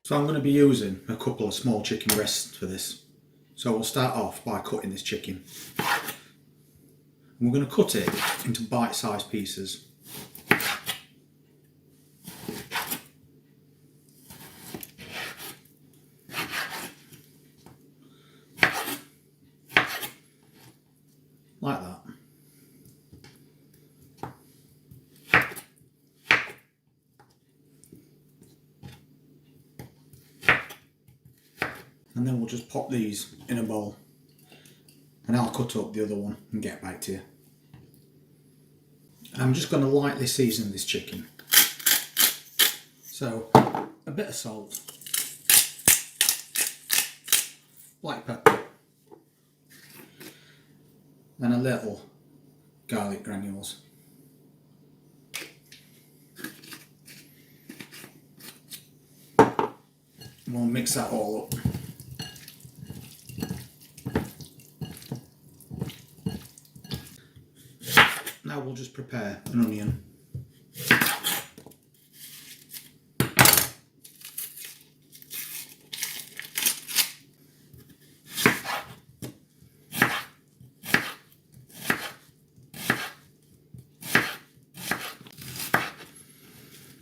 So I'm going to be using a couple of small chicken breasts for this. So we'll start off by cutting this chicken. And we're going to cut it into bite-sized pieces. Like that. And then we'll just pop these in a bowl, and I'll cut up the other one and get back to you. And I'm just going to lightly season this chicken. So a bit of salt, black pepper, then a little garlic granules. We'll mix that all up. Now we'll just prepare an onion.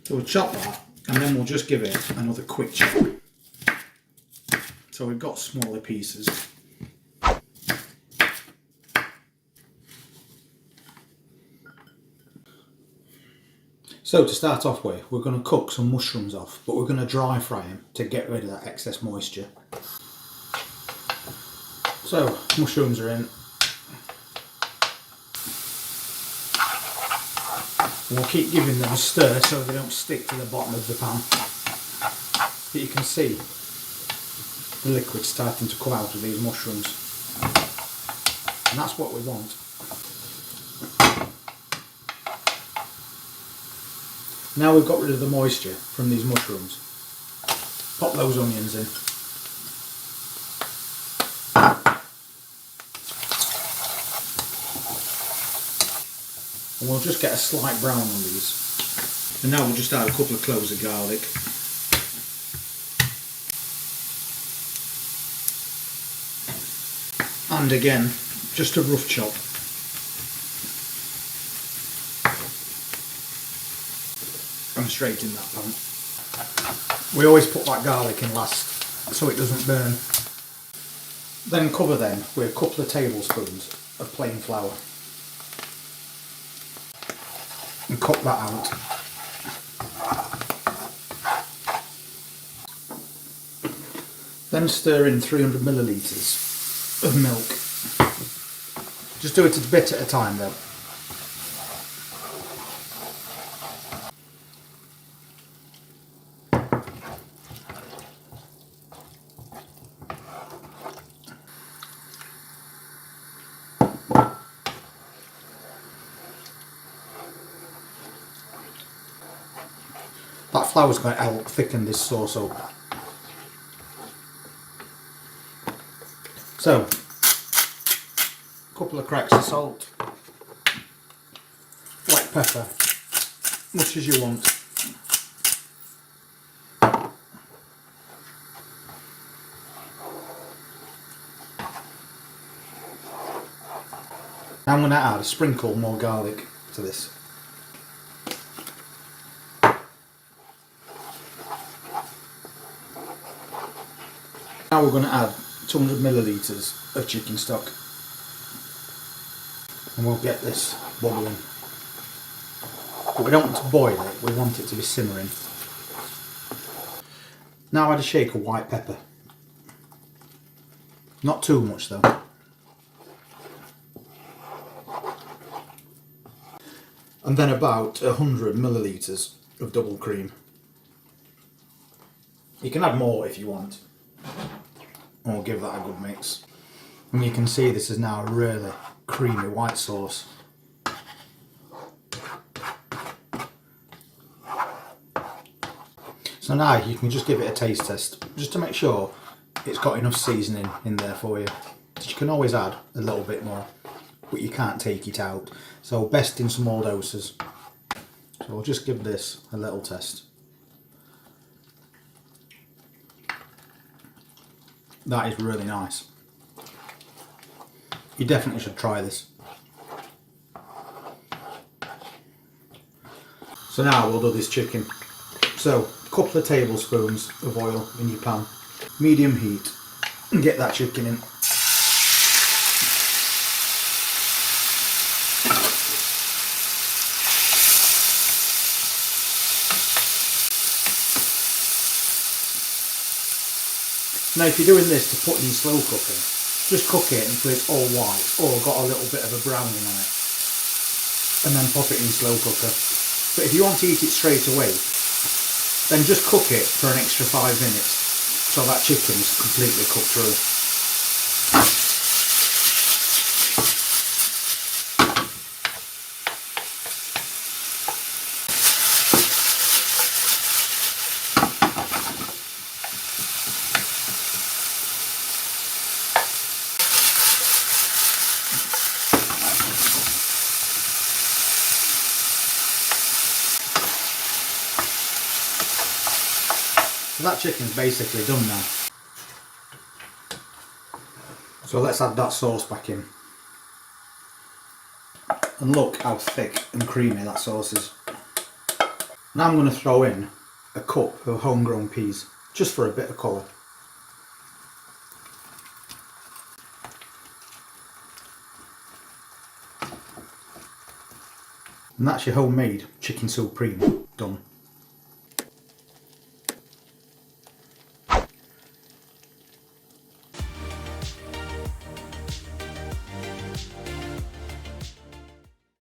So we'll chop that, and then we'll just give it another quick chop. So we've got smaller pieces. So to start off with, we're going to cook some mushrooms off, but we're going to dry fry them to get rid of that excess moisture. So mushrooms are in. We'll keep giving them a stir so they don't stick to the bottom of the pan. But you can see the liquid starting to come out of these mushrooms. And that's what we want. Now we've got rid of the moisture from these mushrooms, pop those onions in. And we'll just get a slight brown on these. And now we'll just add a couple of cloves of garlic. And again, just a rough chop. And straight in that pan. We always put that garlic in last so it doesn't burn. Then cover them with a couple of tablespoons of plain flour. And cook that out. Then stir in 300 millilitres of milk. Just do it a bit at a time though. That flour's going to help thicken this sauce up. So, a couple of cracks of salt, black pepper, much as you want. Now I'm going to add a sprinkle more garlic to this. Now we're going to add 200 millilitres of chicken stock, and we'll get this bubbling. But we don't want to boil it, we want it to be simmering. Now add a shake of white pepper. Not too much though. And then about 100 millilitres of double cream. You can add more if you want. And we'll give that a good mix. And you can see this is now a really creamy white sauce. So now you can just give it a taste test, just to make sure it's got enough seasoning in there for you. You can always add a little bit more, but you can't take it out. So best in small doses. So I'll just give this a little test. That is really nice. You definitely should try this. So now we'll do this chicken. So, a couple of tablespoons of oil in your pan, medium heat, and get that chicken in. Now if you're doing this to put in slow cooking, just cook it until it's all white or got a little bit of a browning on it, and then pop it in slow cooker. But if you want to eat it straight away, then just cook it for an extra 5 minutes so that chicken's completely cooked through. So that chicken's basically done now. So let's add that sauce back in. And look how thick and creamy that sauce is. Now I'm going to throw in a cup of homegrown peas, just for a bit of colour. And that's your homemade chicken supreme done.